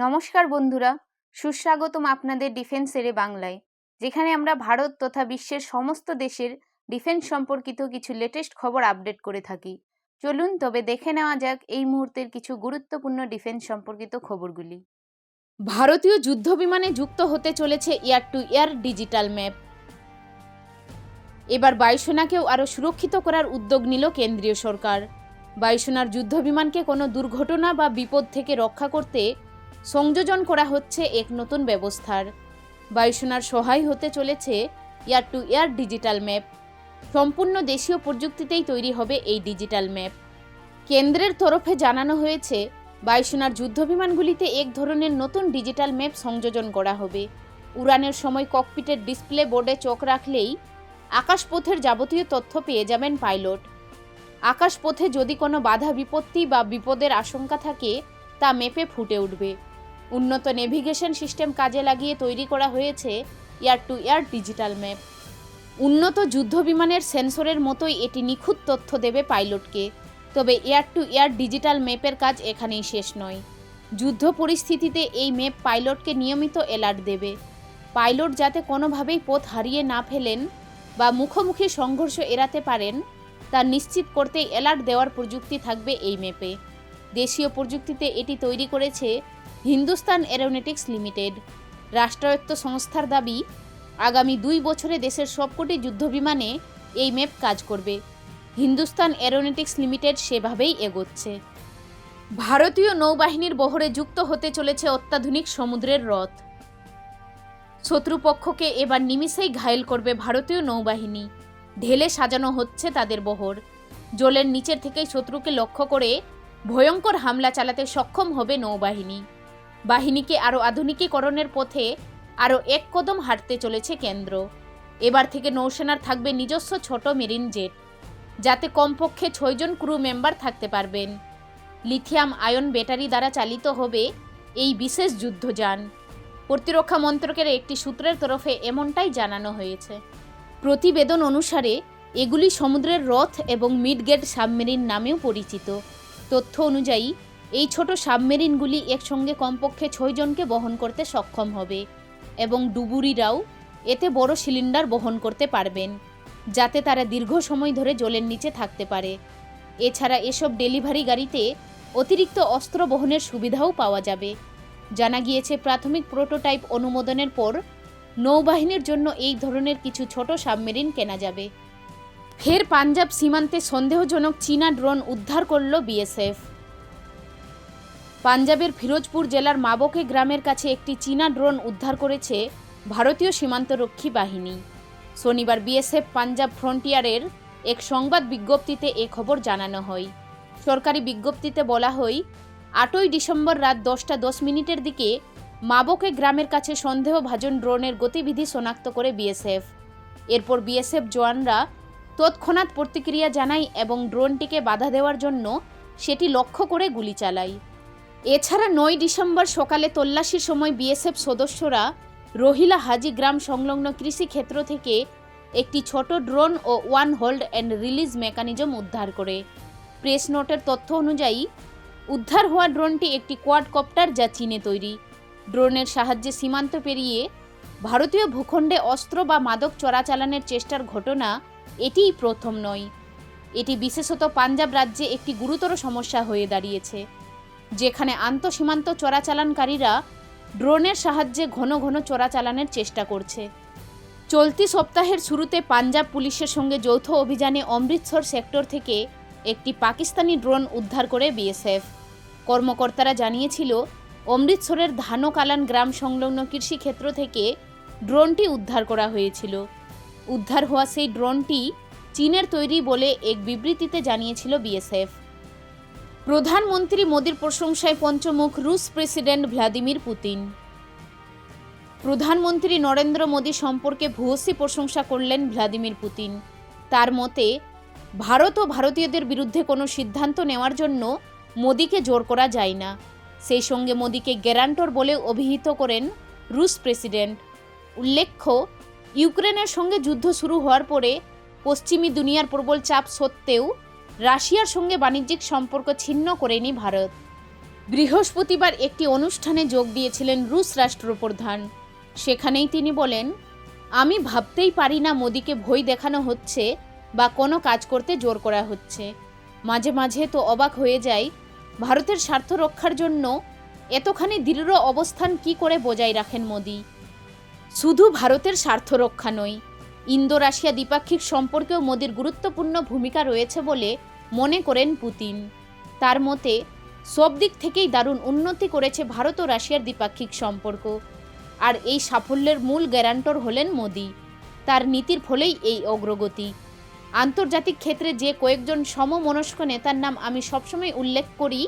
নমস্কার বন্ধুরা, সুস্বাগতম আপনাদের ডিফেন্স এরে বাংলায়, যেখানে আমরা ভারত তথা বিশ্বের সমস্ত দেশের ডিফেন্স সম্পর্কিত কিছু লেটেস্ট খবর আপডেট করে থাকি। চলুন তবে দেখে নেওয়া যাক এই মুহূর্তের কিছু গুরুত্বপূর্ণ ডিফেন্স সম্পর্কিত খবরগুলি। ভারতীয় যুদ্ধ বিমানে যুক্ত হতে চলেছে air two air digital map. এবার বায়ুসেনাকেও আরও সুরক্ষিত করার উদ্যোগ নিল কেন্দ্রীয় সরকার। বায়ুসেনার যুদ্ধ বিমানকে কোনো দুর্ঘটনা বা বিপদ থেকে রক্ষা করতে সংযোজন করা হচ্ছে এক নতুন ব্যবস্থার। বায়ুসেনার সহায় হতে চলেছে air two air digital map. সম্পূর্ণ দেশীয় প্রযুক্তিতেই তৈরি হবে এই ডিজিটাল ম্যাপ। কেন্দ্রের তরফে জানানো হয়েছে, বায়ুসেনার যুদ্ধবিমানগুলিতে এক ধরনের নতুন ডিজিটাল ম্যাপ সংযোজন করা হবে। উড়ানের সময় ককপিটের ডিসপ্লে বোর্ডে চোখ রাখলেই আকাশপথের যাবতীয় তথ্য পেয়ে যাবেন পাইলট। আকাশপথে যদি কোনো বাধা বিপত্তি বা বিপদের আশঙ্কা থাকে তা ম্যাপে ফুটে উঠবে। উন্নত নেভিগেশন সিস্টেম কাজে লাগিয়ে তৈরি করা হয়েছে air two air digital map. উন্নত যুদ্ধবিমানের সেন্সরের মতোই এটি নিখুঁত তথ্য দেবে পাইলটকে। তবে এয়ার টু এয়ার ডিজিটাল ম্যাপের কাজ এখানেই শেষ নয়। যুদ্ধ পরিস্থিতিতে এই ম্যাপ পাইলটকে নিয়মিত অ্যালার্ট দেবে। পাইলট যাতে কোনোভাবেই পথ হারিয়ে না ফেলেন বা মুখোমুখি সংঘর্ষ এড়াতে পারেন তা নিশ্চিত করতে অ্যালার্ট দেওয়ার প্রযুক্তি থাকবে এই ম্যাপে। দেশীয় প্রযুক্তিতে এটি তৈরি করেছে হিন্দুস্তান এরোনটিক্স লিমিটেড। রাষ্ট্রায়ত্ত সংস্থার দাবি, আগামী 2 বছরে দেশের সবকটি যুদ্ধবিমানে এই ম্যাপ কাজ করবে। হিন্দুস্তান এরোনটিক্স লিমিটেড সেভাবেই এগোচ্ছে। ভারতীয় নৌবাহিনীর বহরে যুক্ত হতে চলেছে অত্যাধুনিক সমুদ্রের রথ। শত্রুপক্ষকে এবার নিমিষেই ঘায়েল করবে ভারতীয় নৌবাহিনী। ঢেলে সাজানো হচ্ছে তাদের বহর। জলের নিচের থেকেই শত্রুকে লক্ষ্য করে ভয়ঙ্কর হামলা চালাতে সক্ষম হবে নৌবাহিনী। বাহিনীকে আরও আধুনিকীকরণের পথে আরও এক কদম হাঁটতে চলেছে কেন্দ্র। এবার থেকে নৌসেনার থাকবে নিজস্ব ছোট মেরিন জেট, যাতে কমপক্ষে 6 জন ক্রু মেম্বার থাকতে পারবেন। লিথিয়াম আয়ন ব্যাটারি দ্বারা চালিত হবে এই বিশেষ যুদ্ধযান। প্রতিরক্ষা মন্ত্রকের একটি সূত্রের তরফে এমনটাই জানানো হয়েছে। প্রতিবেদন অনুসারে এগুলি সমুদ্রের রথ এবং মিডগেট সাবমেরিন নামেও পরিচিত। তথ্য অনুযায়ী এই ছোট সাবমেরিনগুলি একসঙ্গে কমপক্ষে 6 জনকে বহন করতে সক্ষম হবে এবং ডুবুরিরাও এতে বড় সিলিন্ডার বহন করতে পারবেন, যাতে তারা দীর্ঘ সময় ধরে জলের নিচে থাকতে পারে। এছাড়া এসব ডেলিভারি গাড়িতে অতিরিক্ত অস্ত্র বহনের সুবিধাও পাওয়া যাবে। জানা গিয়েছে, প্রাথমিক প্রোটোটাইপ অনুমোদনের পর নৌবাহিনীর জন্য এই ধরনের কিছু ছোট সাবমেরিন কেনা যাবে। ফের পাঞ্জাব সীমান্তে সন্দেহজনক চীনা ড্রোন উদ্ধার করল বিএসএফ। পাঞ্জাবের ফিরোজপুর জেলার মাবকে গ্রামের কাছে একটি চীনা ড্রোন উদ্ধার করেছে ভারতীয় সীমান্তরক্ষী বাহিনী। শনিবার বিএসএফ পাঞ্জাব ফ্রন্টিয়ারের এক সংবাদ বিজ্ঞপ্তিতে এ খবর জানানো হয়। সরকারি বিজ্ঞপ্তিতে বলা হয়, 8ই ডিসেম্বর রাত 10টা 10 মিনিটের দিকে মাবকে গ্রামের কাছে সন্দেহভাজন ড্রোনের গতিবিধি শনাক্ত করে বিএসএফ। এরপর বিএসএফ জওয়ানরা তৎক্ষণাৎ প্রতিক্রিয়া জানায় এবং ড্রোনটিকে বাধা দেওয়ার জন্য সেটি লক্ষ্য করে গুলি চালায়। এছাড়া 9 ডিসেম্বর সকালে তল্লাশির সময় বিএসএফ সদস্যরা রহিলা হাজি গ্রাম সংলগ্ন কৃষিক্ষেত্র থেকে একটি ছোট ড্রোন ও 1 হোল্ড অ্যান্ড রিলিজ মেকানিজম উদ্ধার করে। প্রেস নোটের তথ্য অনুযায়ী উদ্ধার হওয়া ড্রোনটি একটি কোয়াডকপ্টার, যা চীনে তৈরি। ড্রোনের সাহায্যে সীমান্ত পেরিয়ে ভারতীয় ভূখণ্ডে অস্ত্র বা মাদক চোরাচালানের চেষ্টার ঘটনা এটিই প্রথম নয়। এটি বিশেষত পাঞ্জাব রাজ্যে একটি গুরুতর সমস্যা হয়ে দাঁড়িয়েছে, যেখানে আন্তঃসীমান্ত চোরাচালানকারীরা ড্রোনের সাহায্যে ঘন ঘন চোরাচালানের চেষ্টা করছে। চলতি সপ্তাহের শুরুতে পাঞ্জাব পুলিশের সঙ্গে যৌথ অভিযানে অমৃতসর সেক্টর থেকে একটি পাকিস্তানি ড্রোন উদ্ধার করে বিএসএফ। কর্মকর্তারা জানিয়েছিল, অমৃতসরের ধানকালান গ্রাম সংলগ্ন কৃষিক্ষেত্র থেকে ড্রোনটি উদ্ধার করা হয়েছিল। উদ্ধার হওয়া সেই ড্রোনটি চীনের তৈরি বলে এক বিবৃতিতে জানিয়েছিল বিএসএফ। প্রধানমন্ত্রী মোদির প্রশংসায় পঞ্চমুখ রুশ প্রেসিডেন্ট ভ্লাদিমির পুতিন। প্রধানমন্ত্রী নরেন্দ্র মোদী সম্পর্কে ভূয়সী প্রশংসা করলেন ভ্লাদিমির পুতিন। তার মতে, ভারত ও ভারতীয়দের বিরুদ্ধে কোনো সিদ্ধান্ত নেওয়ার জন্য মোদীকে জোর করা যায় না। সেই সঙ্গে মোদীকে গ্যারান্টর বলে অভিহিত করেন রুশ প্রেসিডেন্ট। উল্লেখ্য, ইউক্রেনের সঙ্গে যুদ্ধ শুরু হওয়ার পরে পশ্চিমী দুনিয়ার প্রবল চাপ সত্ত্বেও রাশিয়ার সঙ্গে বাণিজ্যিক সম্পর্ক ছিন্ন করেনি ভারত। বৃহস্পতিবার একটি অনুষ্ঠানে যোগ দিয়েছিলেন রুশ রাষ্ট্রপ্রধান। সেখানেই তিনি বলেন, আমি ভাবতেই পারি না মোদিকে ভয় দেখানো হচ্ছে বা কোনো কাজ করতে জোর করা হচ্ছে। মাঝে মাঝে তো অবাক হয়ে যাই, ভারতের স্বার্থ রক্ষার জন্য এতখানি দৃঢ় অবস্থান কি করে বজায় রাখেন মোদি। শুধু ভারতের স্বার্থ রক্ষা নয়, ইন্দো রাশিয়া দ্বিপাক্ষিক সম্পর্কেও মোদির গুরুত্বপূর্ণ ভূমিকা রয়েছে বলে মনে করেন পুতিন। তার মতে সব দিক থেকেই দারুণ উন্নতি করেছে ভারত ও রাশিয়ার দ্বিপাক্ষিক সম্পর্ক, আর এই সাফল্যের মূল গ্যারান্টর হলেন মোদি। তার নীতির ফলেই এই অগ্রগতি। আন্তর্জাতিক ক্ষেত্রে যে কয়েকজন সমমনস্ক নেতার নাম আমি সবসময় উল্লেখ করি,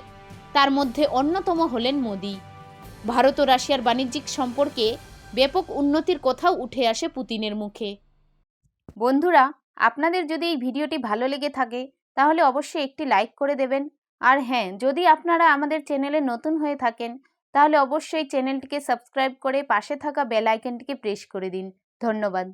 তার মধ্যে অন্যতম হলেন মোদি। ভারত ও রাশিয়ার বাণিজ্যিক সম্পর্কে ব্যাপক উন্নতির কথাও উঠে আসে পুতিনের মুখে। বন্ধুরা, আপনাদের যদি এই ভিডিওটি ভালো লেগে থাকে তাহলে অবশ্যই একটি লাইক করে দেবেন। আর হ্যাঁ, যদি আপনারা আমাদের চ্যানেলে নতুন হয়ে থাকেন তাহলে অবশ্যই চ্যানেলটিকে সাবস্ক্রাইব করে পাশে থাকা বেল আইকনটিকে প্রেস করে দিন। ধন্যবাদ।